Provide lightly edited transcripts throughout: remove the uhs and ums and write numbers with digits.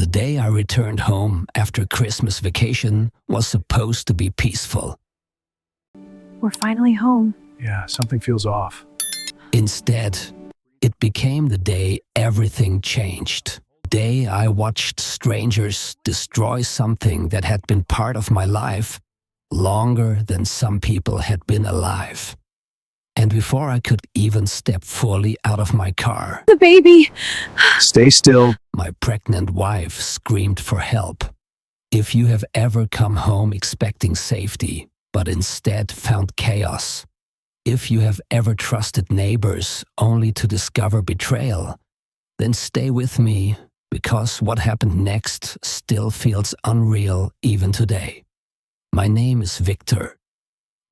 day I returned home after Christmas vacation was supposed to be peaceful. We're finally home. Yeah, something feels off. Instead, it became the day everything changed. The day I watched strangers destroy something that had been part of my life longer than some people had been alive. And before I could even step fully out of my car, The baby! Stay still. my pregnant wife screamed for help. If you have ever come home expecting safety, but instead found chaos, if you have ever trusted neighbors only to discover betrayal, then stay with me, because what happened next still feels unreal even today. My name is Victor.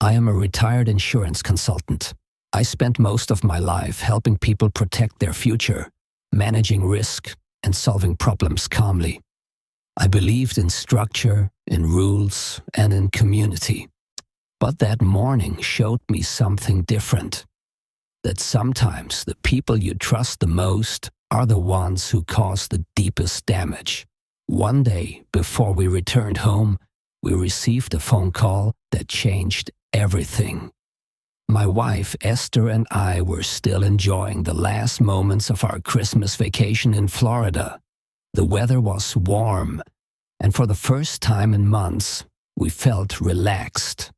I am a retired insurance consultant. I spent most of my life helping people protect their future, managing risk, and solving problems calmly. I believed in structure, in rules, and in community. But that morning showed me something different. That sometimes the people you trust the most are the ones who cause the deepest damage. One day, before we returned home, we received a phone call that changed everything. My wife, Esther, and I were still enjoying the last moments of our Christmas vacation in Florida. The weather was warm, and for the first time in months, we felt relaxed.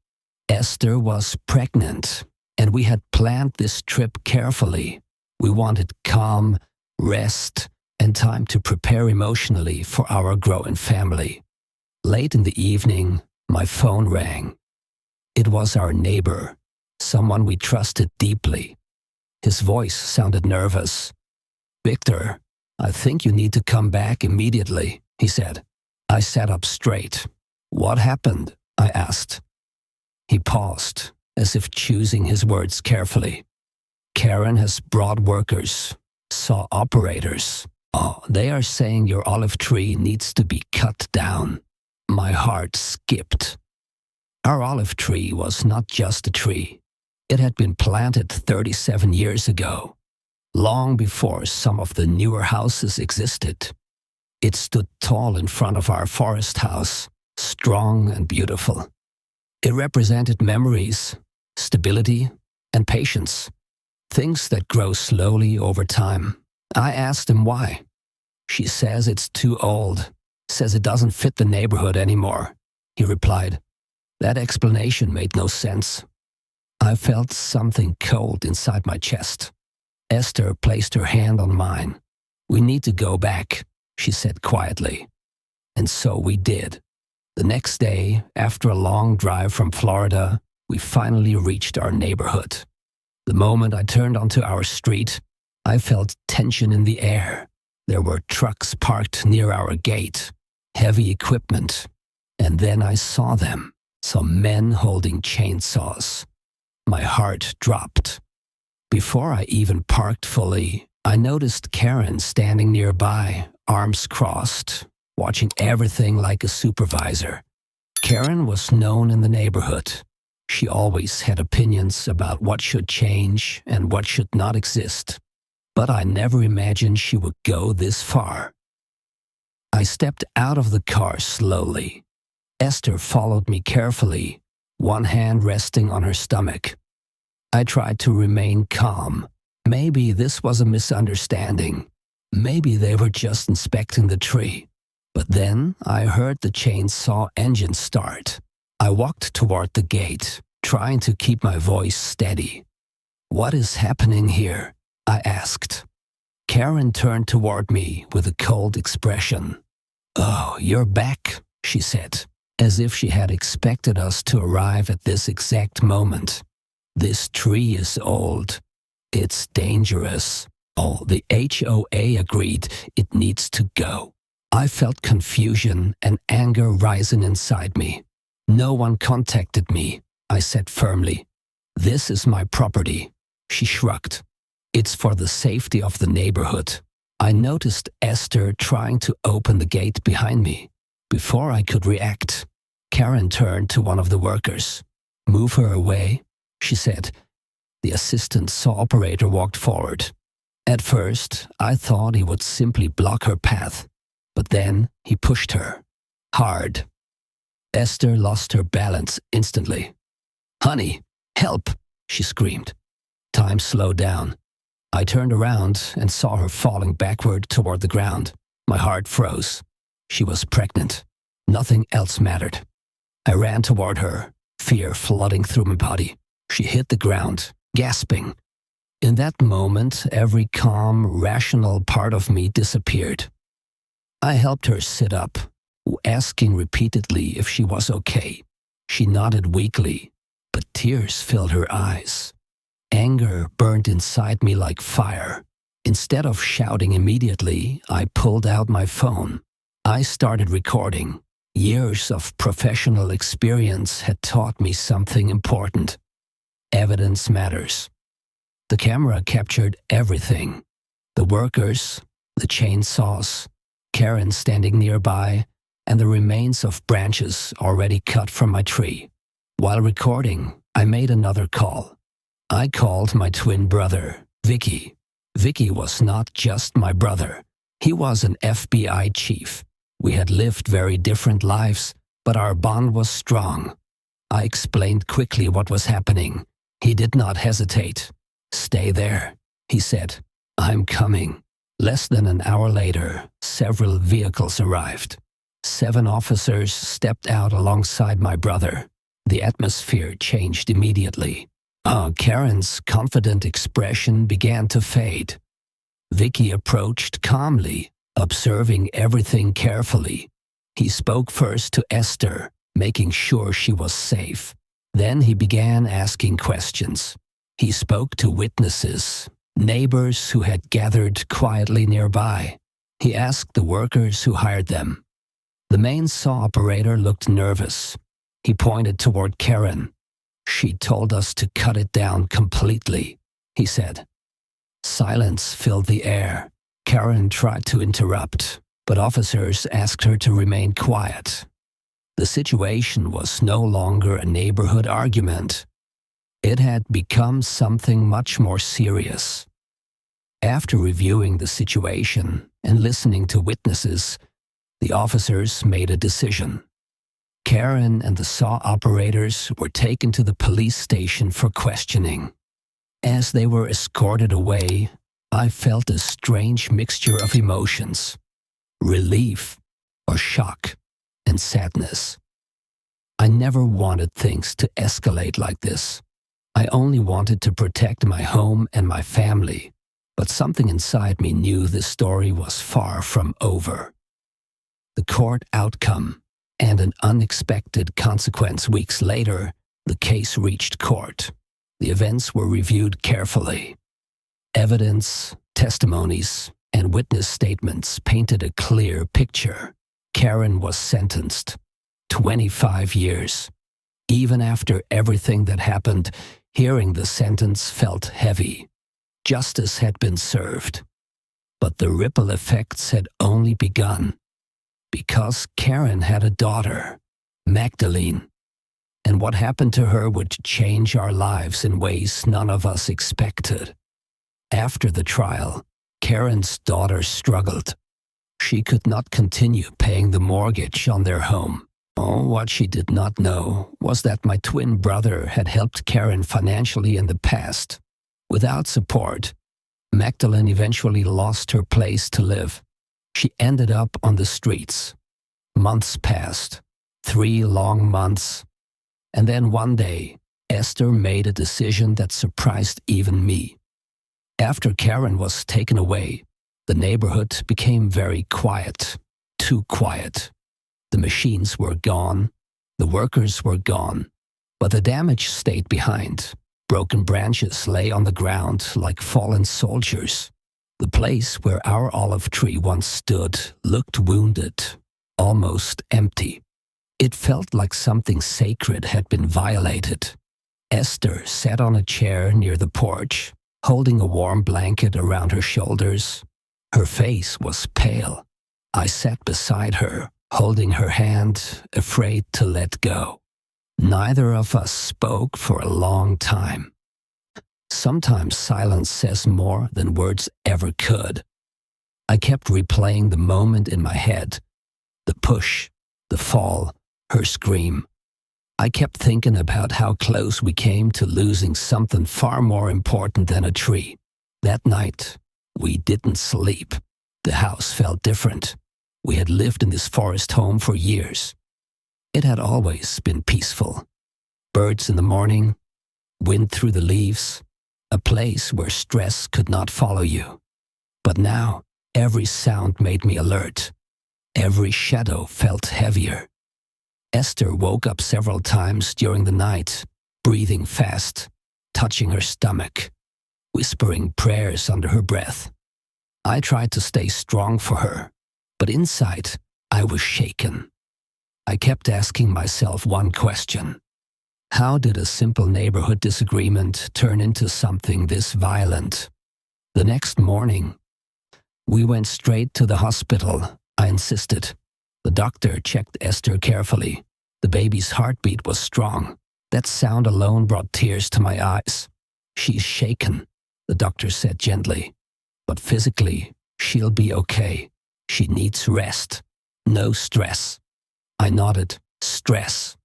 Esther was pregnant, and we had planned this trip carefully. We wanted calm, rest, and time to prepare emotionally for our growing family. Late in the evening, my phone rang. It was our neighbor, someone we trusted deeply. His voice sounded nervous. "Victor, I think you need to come back immediately," he said. I sat up straight. "What happened?" I asked. He paused, as if choosing his words carefully. "Karen has brought workers, saw operators. Oh, they are saying your olive tree needs to be cut down." My heart skipped. Our olive tree was not just a tree. It had been planted 37 years ago, long before some of the newer houses existed. It stood tall in front of our forest house, strong and beautiful. It represented memories, stability, and patience, things that grow slowly over time. I asked him why. "She says it's too old, says it doesn't fit the neighborhood anymore," he replied. That explanation made no sense. I felt something cold inside my chest. Esther placed her hand on mine. "We need to go back," she said quietly. And so we did. The next day, after a long drive from Florida, we finally reached our neighborhood. The moment I turned onto our street, I felt tension in the air. There were trucks parked near our gate, heavy equipment, and then I saw them, some men holding chainsaws. My heart dropped. Before I even parked fully, I noticed Karen standing nearby, arms crossed, watching everything like a supervisor. Karen was known in the neighborhood. She always had opinions about what should change and what should not exist. But I never imagined she would go this far. I stepped out of the car slowly. Esther followed me carefully, one hand resting on her stomach. I tried to remain calm. Maybe this was a misunderstanding. Maybe they were just inspecting the tree. But then I heard the chainsaw engine start. I walked toward the gate, trying to keep my voice steady. "What is happening here?" I asked. Karen turned toward me with a cold expression. "Oh, you're back," she said, as if she had expected us to arrive at this exact moment. "This tree is old. It's dangerous. Oh, the HOA agreed it needs to go." I felt confusion and anger rising inside me. "No one contacted me," I said firmly. "This is my property." She shrugged. "It's for the safety of the neighborhood." I noticed Esther trying to open the gate behind me. Before I could react, Karen turned to one of the workers. "Move her away," she said. The assistant saw operator walked forward. At first, I thought he would simply block her path. But then he pushed her. Hard. Esther lost her balance instantly. "Honey, help!" she screamed. Time slowed down. I turned around and saw her falling backward toward the ground. My heart froze. She was pregnant. Nothing else mattered. I ran toward her, fear flooding through my body. She hit the ground, gasping. In that moment, every calm, rational part of me disappeared. I helped her sit up, asking repeatedly if she was okay. She nodded weakly, but tears filled her eyes. Anger burned inside me like fire. Instead of shouting immediately, I pulled out my phone. I started recording. Years of professional experience had taught me something important. Evidence matters. The camera captured everything. The workers, the chainsaws, Karen standing nearby, and the remains of branches already cut from my tree. While recording, I made another call. I called my twin brother, Vicky. Vicky was not just my brother. He was an FBI chief. We had lived very different lives, but our bond was strong. I explained quickly what was happening. He did not hesitate. "Stay there," he said. "I'm coming." Less than an hour later, several vehicles arrived. 7 officers stepped out alongside my brother. The atmosphere changed immediately. Karen's confident expression began to fade. Vicky approached calmly, observing everything carefully. He spoke first to Esther, making sure she was safe. Then he began asking questions. He spoke to witnesses, neighbors who had gathered quietly nearby. He asked the workers who hired them. The main saw operator looked nervous. He pointed toward Karen. "She told us to cut it down completely," he said. Silence filled the air. Karen tried to interrupt, but officers asked her to remain quiet. The situation was no longer a neighborhood argument. It had become something much more serious. After reviewing the situation and listening to witnesses, the officers made a decision. Karen and the saw operators were taken to the police station for questioning. As they were escorted away, I felt a strange mixture of emotions: relief, or shock, and sadness. I never wanted things to escalate like this. I only wanted to protect my home and my family, but something inside me knew this story was far from over. The court outcome and an unexpected consequence weeks later, the case reached court. The events were reviewed carefully. Evidence, testimonies, and witness statements painted a clear picture. Karen was sentenced. 25 years. Even after everything that happened, hearing the sentence felt heavy. Justice had been served. But the ripple effects had only begun. Because Karen had a daughter, Magdalene. And what happened to her would change our lives in ways none of us expected. After the trial, Karen's daughter struggled. She could not continue paying the mortgage on their home. What she did not know was that my twin brother had helped Karen financially in the past. Without support, Magdalene eventually lost her place to live. She ended up on the streets. Months passed, 3 long months. And then one day, Esther made a decision that surprised even me. After Karen was taken away, the neighborhood became very quiet, too quiet. The machines were gone, the workers were gone, but the damage stayed behind. Broken branches lay on the ground like fallen soldiers. The place where our olive tree once stood looked wounded, almost empty. It felt like something sacred had been violated. Esther sat on a chair near the porch, holding a warm blanket around her shoulders. Her face was pale. I sat beside her, holding her hand, afraid to let go. Neither of us spoke for a long time. Sometimes silence says more than words ever could. I kept replaying the moment in my head. The push, the fall, her scream. I kept thinking about how close we came to losing something far more important than a tree. That night, we didn't sleep. The house felt different. We had lived in this forest home for years. It had always been peaceful. Birds in the morning, wind through the leaves, a place where stress could not follow you. But now, every sound made me alert. Every shadow felt heavier. Esther woke up several times during the night, breathing fast, touching her stomach, whispering prayers under her breath. I tried to stay strong for her, but inside, I was shaken. I kept asking myself one question. How did a simple neighborhood disagreement turn into something this violent? The next morning, we went straight to the hospital. I insisted. The doctor checked Esther carefully. The baby's heartbeat was strong. That sound alone brought tears to my eyes. She's shaken, the doctor said gently. But physically, she'll be okay. She needs rest. No stress. I nodded. Stress.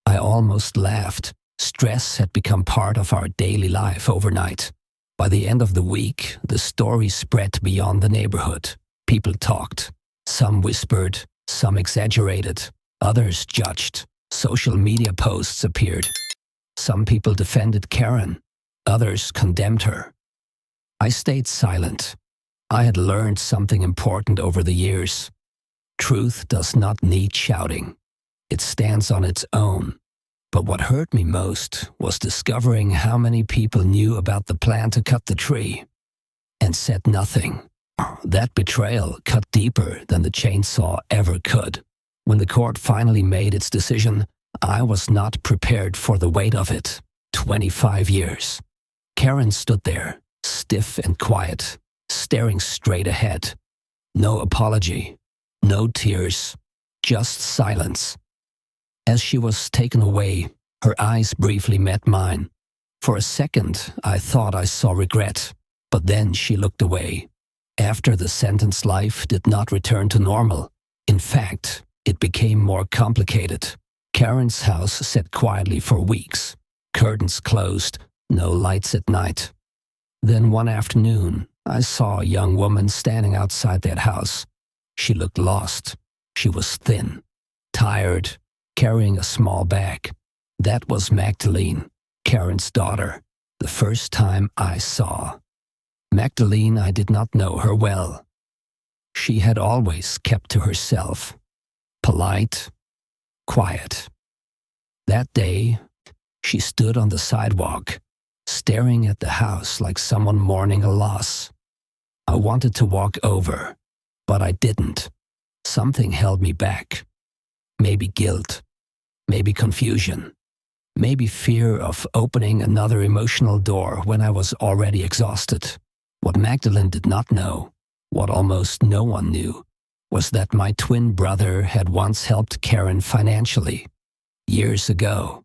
I almost laughed. Stress had become part of our daily life overnight. By the end of the week, the story spread beyond the neighborhood. People talked. Some whispered, some exaggerated, others judged. Social media posts appeared. Some people defended Karen, others condemned her. I stayed silent. I had learned something important over the years. Truth does not need shouting. It stands on its own. But what hurt me most was discovering how many people knew about the plan to cut the tree and said nothing. That betrayal cut deeper than the chainsaw ever could. When the court finally made its decision, I was not prepared for the weight of it. 25 years. Karen stood there, stiff and quiet, staring straight ahead. No apology, no tears, just silence. As she was taken away, her eyes briefly met mine. For a second, I thought I saw regret, but then she looked away. After the sentence, life did not return to normal. In fact, it became more complicated. Karen's house sat quietly for weeks. Curtains closed, no lights at night. Then one afternoon, I saw a young woman standing outside that house. She looked lost. She was thin, tired, carrying a small bag. That was Magdalene, Karen's daughter, the first time I saw. Magdalene, I did not know her well. She had always kept to herself, polite, quiet. That day, she stood on the sidewalk, staring at the house like someone mourning a loss. I wanted to walk over, but I didn't. Something held me back. Maybe guilt, maybe confusion, maybe fear of opening another emotional door when I was already exhausted. What Magdalene did not know, what almost no one knew, was that my twin brother had once helped Karen financially. Years ago.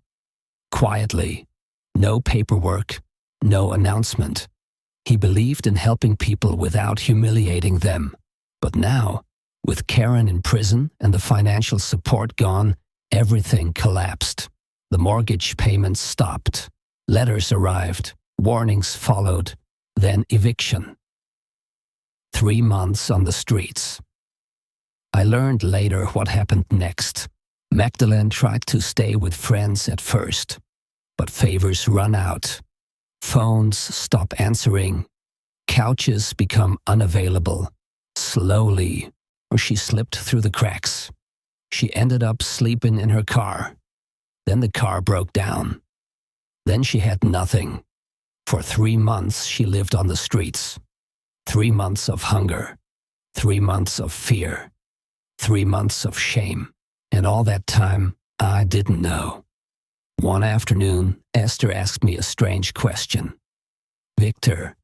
Quietly. No paperwork, no announcement. He believed in helping people without humiliating them. But now, with Karen in prison and the financial support gone, everything collapsed. The mortgage payments stopped. Letters arrived. Warnings followed. Then eviction. 3 months on the streets. I learned later what happened next. Magdalene tried to stay with friends at first, but favors run out. Phones stop answering. Couches become unavailable. Slowly, she slipped through the cracks. She ended up sleeping in her car. Then the car broke down. Then she had nothing. For 3 months, she lived on the streets. 3 months of hunger. 3 months of fear. 3 months of shame. And all that time, I didn't know. One afternoon, Esther asked me a strange question. "Victor,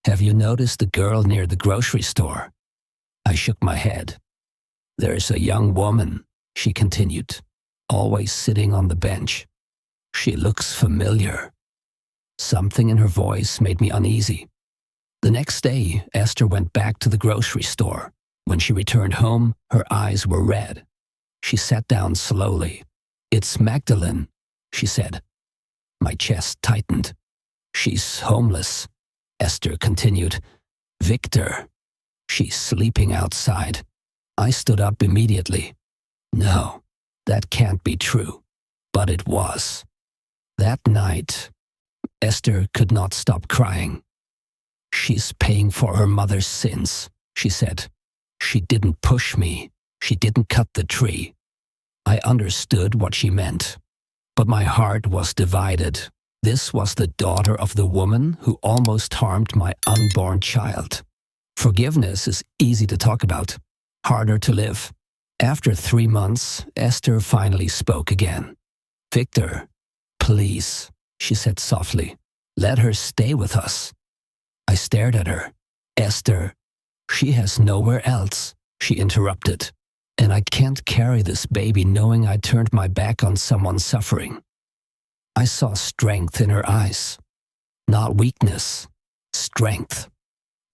have you noticed the girl near the grocery store?" I shook my head. "There's a young woman," she continued, "always sitting on the bench. She looks familiar." Something in her voice made me uneasy. The next day, Esther went back to the grocery store. When she returned home, her eyes were red. She sat down slowly. "It's Magdalene," she said. My chest tightened. "She's homeless," Esther continued. "Victor, she's sleeping outside." I stood up immediately. No, that can't be true. But it was. That night, Esther could not stop crying. "She's paying for her mother's sins," she said. "She didn't push me. She didn't cut the tree." I understood what she meant, but my heart was divided. This was the daughter of the woman who almost harmed my unborn child. Forgiveness is easy to talk about, harder to live. After 3 months, Esther finally spoke again. "Victor, please," she said softly, "let her stay with us." I stared at her. "Esther, she has nowhere else," she interrupted. "And I can't carry this baby knowing I turned my back on someone suffering." I saw strength in her eyes. Not weakness, strength.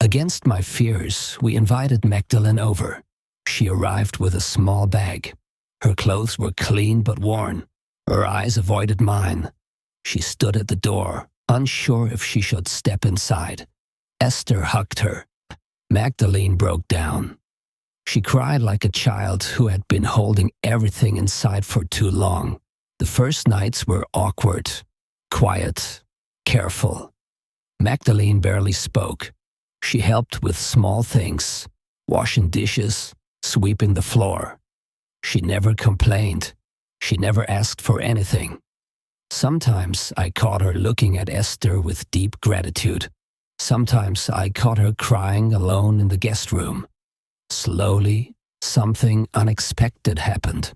Against my fears, we invited Magdalene over. She arrived with a small bag. Her clothes were clean but worn. Her eyes avoided mine. She stood at the door, unsure if she should step inside. Esther hugged her. Magdalene broke down. She cried like a child who had been holding everything inside for too long. The first nights were awkward, quiet, careful. Magdalene barely spoke. She helped with small things, washing dishes, sweeping the floor. She never complained. She never asked for anything. Sometimes I caught her looking at Esther with deep gratitude. Sometimes I caught her crying alone in the guest room. Slowly, something unexpected happened.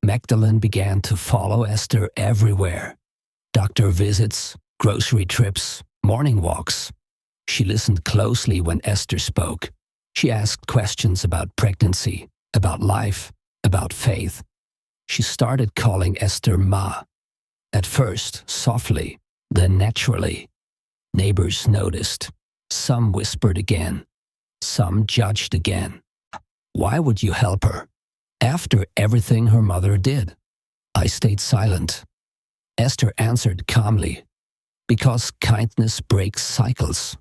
Magdalene began to follow Esther everywhere. Doctor visits, grocery trips, morning walks. She listened closely when Esther spoke. She asked questions about pregnancy, about life, about faith. She started calling Esther Ma. At first, softly, then naturally. Neighbors noticed. Some whispered again. Some judged again. Why would you help her? After everything her mother did. I stayed silent. Esther answered calmly. Because kindness breaks cycles.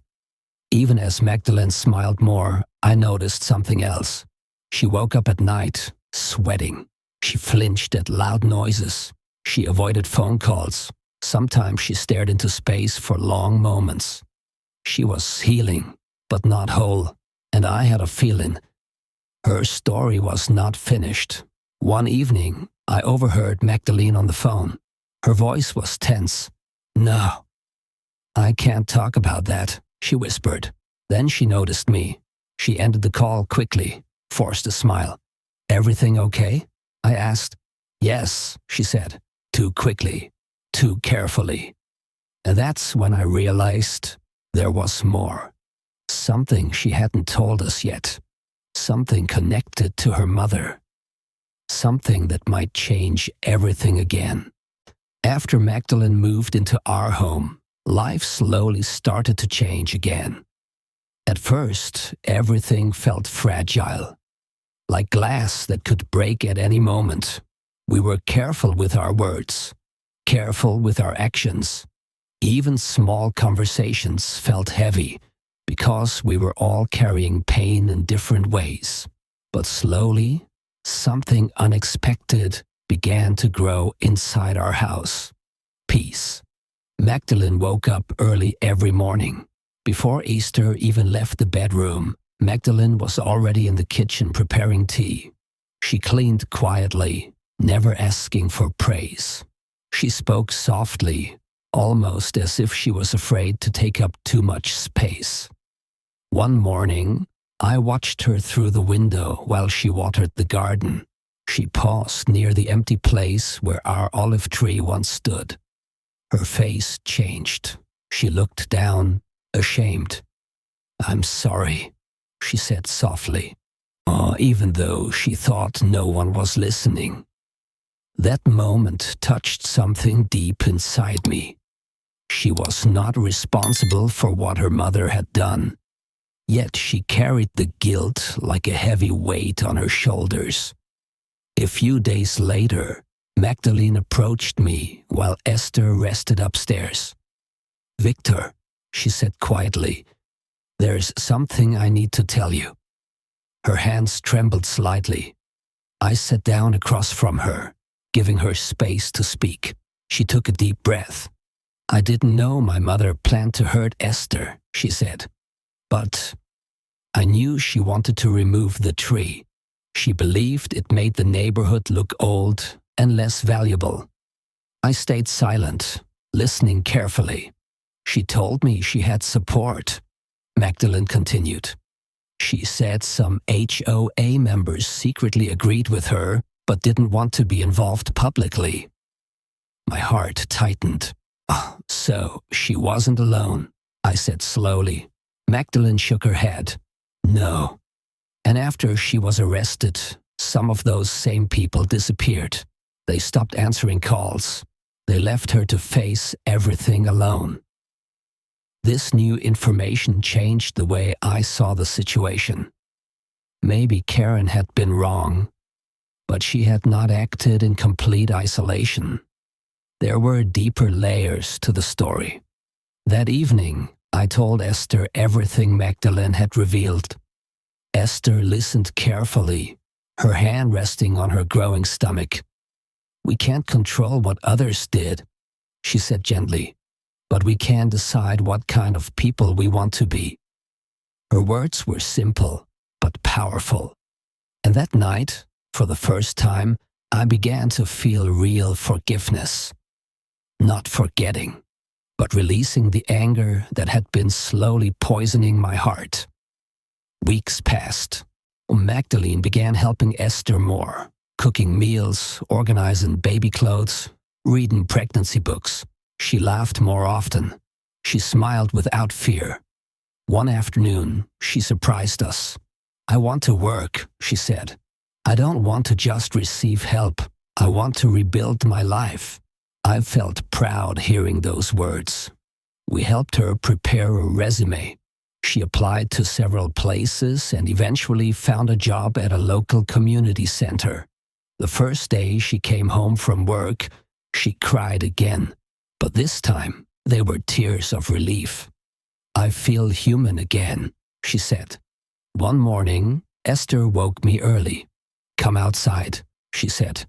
Even as Magdalene smiled more, I noticed something else. She woke up at night, sweating. She flinched at loud noises. She avoided phone calls. Sometimes she stared into space for long moments. She was healing, but not whole, and I had a feeling. Her story was not finished. One evening, I overheard Magdalene on the phone. Her voice was tense. "No, I can't talk about that," she whispered. Then she noticed me. She ended the call quickly, forced a smile. "Everything okay?" I asked. "Yes," she said, too quickly, too carefully. And that's when I realized there was more. Something she hadn't told us yet. Something connected to her mother. Something that might change everything again. After Magdalene moved into our home, life slowly started to change again. At first, everything felt fragile, like glass that could break at any moment. We were careful with our words, careful with our actions. Even small conversations felt heavy because we were all carrying pain in different ways. But slowly, something unexpected began to grow inside our house. Peace. Magdalene woke up early every morning. Before Easter even left the bedroom, Magdalene was already in the kitchen preparing tea. She cleaned quietly, never asking for praise. She spoke softly, almost as if she was afraid to take up too much space. One morning, I watched her through the window while she watered the garden. She paused near the empty place where our olive tree once stood. Her face changed. She looked down, ashamed. "I'm sorry," she said softly, even though she thought no one was listening. That moment touched something deep inside me. She was not responsible for what her mother had done. Yet she carried the guilt like a heavy weight on her shoulders. A few days later, Magdalene approached me while Esther rested upstairs. "Victor," she said quietly, "there's something I need to tell you." Her hands trembled slightly. I sat down across from her, giving her space to speak. She took a deep breath. "I didn't know my mother planned to hurt Esther," she said. "But I knew she wanted to remove the tree. She believed it made the neighborhood look old and less valuable." I stayed silent, listening carefully. "She told me she had support," Magdalene continued. "She said some HOA members secretly agreed with her but didn't want to be involved publicly." My heart tightened. "Oh, so she wasn't alone," I said slowly. Magdalene shook her head. "No. And after she was arrested, some of those same people disappeared. They stopped answering calls. They left her to face everything alone." This new information changed the way I saw the situation. Maybe Karen had been wrong, but she had not acted in complete isolation. There were deeper layers to the story. That evening, I told Esther everything Magdalene had revealed. Esther listened carefully, her hand resting on her growing stomach. "We can't control what others did," she said gently, "but we can decide what kind of people we want to be." Her words were simple, but powerful. And that night, for the first time, I began to feel real forgiveness. Not forgetting, but releasing the anger that had been slowly poisoning my heart. Weeks passed. Magdalene began helping Esther more, cooking meals, organizing baby clothes, reading pregnancy books. She laughed more often. She smiled without fear. One afternoon, she surprised us. "I want to work," she said. "I don't want to just receive help. I want to rebuild my life." I felt proud hearing those words. We helped her prepare a resume. She applied to several places and eventually found a job at a local community center. The first day she came home from work, she cried again. But this time, they were tears of relief. "I feel human again," she said. One morning, Esther woke me early. "Come outside," she said.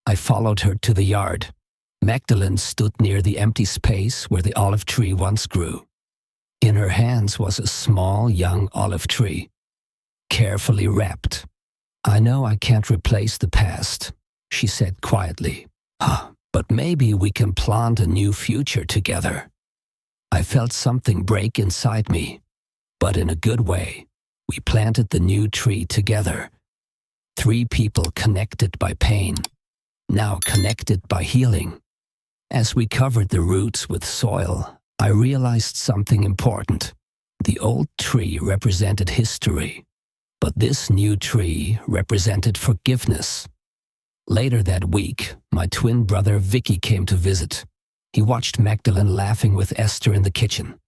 I followed her to the yard. Magdalene stood near the empty space where the olive tree once grew. In her hands was a small young olive tree, carefully wrapped. "I know I can't replace the past," she said quietly. "But maybe we can plant a new future together." I felt something break inside me, but in a good way. We planted the new tree together. 3 people connected by pain, now connected by healing. As we covered the roots with soil, I realized something important. The old tree represented history, but this new tree represented forgiveness. Later that week, my twin brother Vicky came to visit. He watched Magdalene laughing with Esther in the kitchen.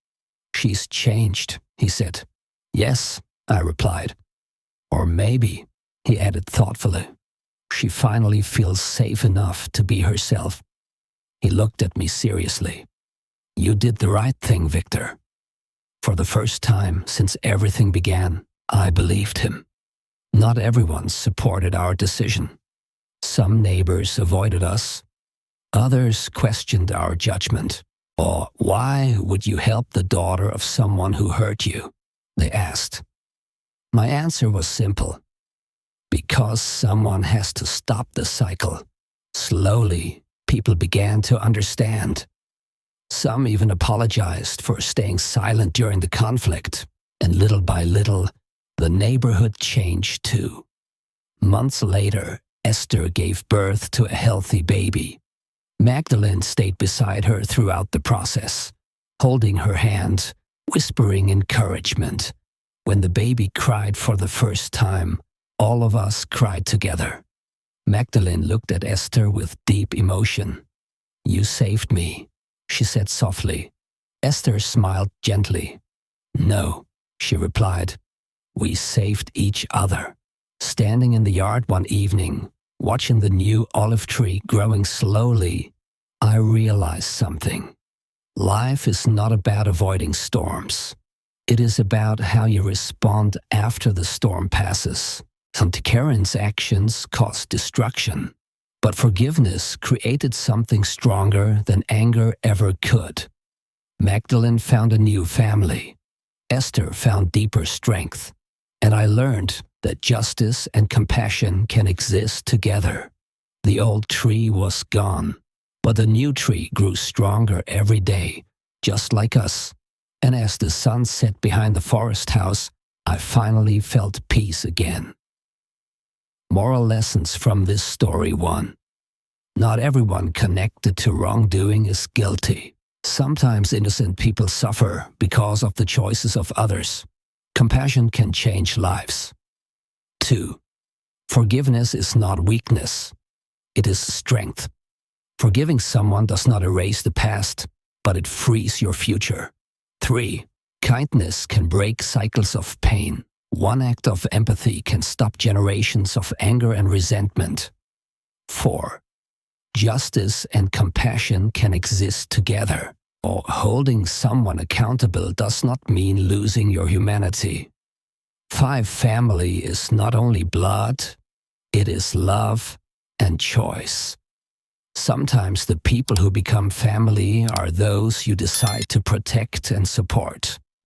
"She's changed," he said. "Yes," I replied. "Or maybe," he added thoughtfully, "she finally feels safe enough to be herself." He looked at me seriously. "You did the right thing, Victor." For the first time since everything began, I believed him. Not everyone supported our decision. Some neighbors avoided us. Others questioned our judgment. Or, "Why would you help the daughter of someone who hurt you?" they asked. My answer was simple. Because someone has to stop the cycle. Slowly, people began to understand. Some even apologized for staying silent during the conflict, and little by little, the neighborhood changed too. Months later, Esther gave birth to a healthy baby. Magdalene stayed beside her throughout the process, holding her hand, whispering encouragement. When the baby cried for the first time, all of us cried together. Magdalene looked at Esther with deep emotion. "You saved me. she said softly. Esther smiled gently. No, she replied. We saved each other. Standing in the yard one evening, watching the new olive tree growing slowly, I realized something. Life is not about avoiding storms. It is about how you respond after the storm passes. And Karen's actions caused destruction, but forgiveness created something stronger than anger ever could. Magdalene found a new family. Esther found deeper strength. And I learned that justice and compassion can exist together. The old tree was gone, but the new tree grew stronger every day, just like us. And as the sun set behind the forest house, I finally felt peace again. Moral lessons from this story: 1. Not everyone connected to wrongdoing is guilty. Sometimes innocent people suffer because of the choices of others. Compassion can change lives. 2. Forgiveness is not weakness. It is strength. Forgiving someone does not erase the past, but it frees your future. 3. Kindness can break cycles of pain. One act of empathy can stop generations of anger and resentment. 4. Justice and compassion can exist together. Or holding someone accountable does not mean losing your humanity. 5. Family is not only blood, it is love and choice. Sometimes the people who become family are those you decide to protect and support.